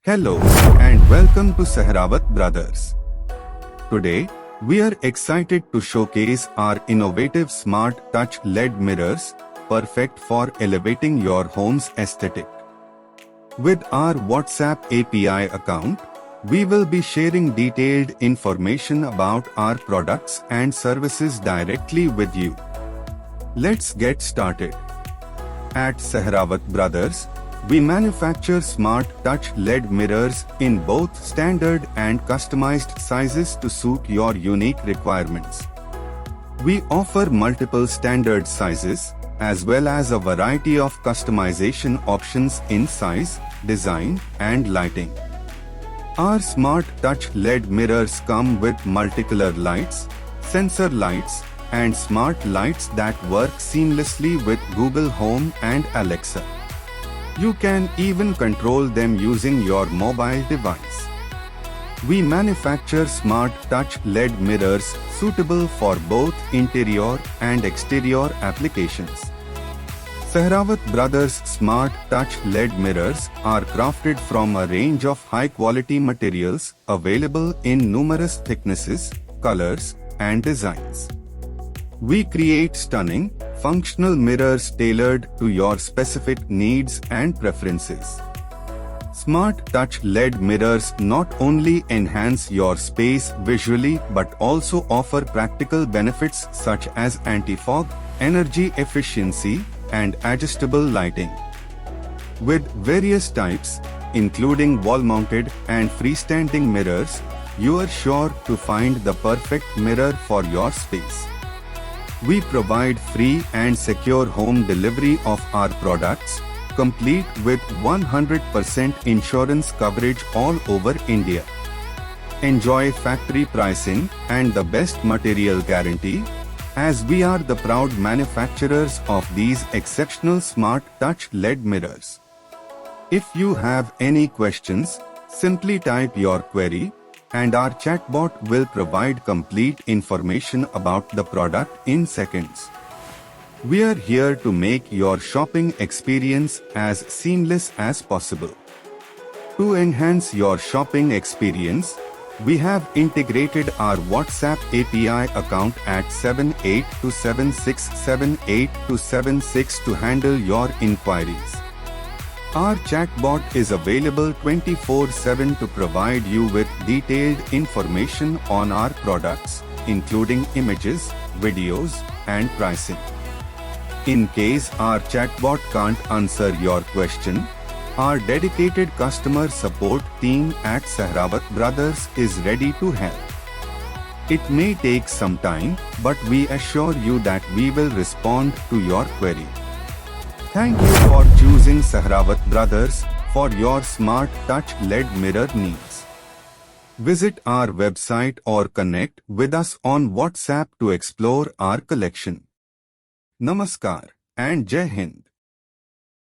Hello and welcome to Sehrawat Brothers. Today, we are excited to showcase our innovative smart touch LED mirrors, perfect for elevating your home's aesthetic. With our WhatsApp API account, we will be sharing detailed information about our products and services directly with you. Let's get started. At Sehrawat Brothers, we manufacture smart touch LED mirrors in both standard and customized sizes to suit your unique requirements. We offer multiple standard sizes, as well as a variety of customization options in size, design, and lighting. Our smart touch LED mirrors come with multicolor lights, sensor lights, and smart lights that work seamlessly with Google Home and Alexa. You can even control them using your mobile device. We manufacture smart touch LED mirrors suitable for both interior and exterior applications. Sehrawat Brothers Smart Touch LED mirrors are crafted from a range of high-quality materials available in numerous thicknesses, colors, and designs. We create stunning, functional mirrors tailored to your specific needs and preferences. Smart Touch LED mirrors not only enhance your space visually but also offer practical benefits such as anti-fog, energy efficiency, and adjustable lighting. With various types, including wall-mounted and freestanding mirrors, you are sure to find the perfect mirror for your space. We provide free and secure home delivery of our products, complete with 100% insurance coverage all over India. Enjoy factory pricing and the best material guarantee, as we are the proud manufacturers of these exceptional smart touch LED mirrors. If you have any questions, simply type your query, and our chatbot will provide complete information about the product in seconds. We are here to make your shopping experience as seamless as possible. To enhance your shopping experience, we have integrated our WhatsApp API account at 7827678276 to handle your inquiries. Our chatbot is available 24/7 to provide you with detailed information on our products, including images, videos, and pricing. In case our chatbot can't answer your question, our dedicated customer support team at Sehrawat Brothers is ready to help. It may take some time, but we assure you that we will respond to your query. Thank you for choosing Sehrawat Brothers for your smart touch LED mirror needs. Visit our website or connect with us on WhatsApp to explore our collection. Namaskar and Jai Hind.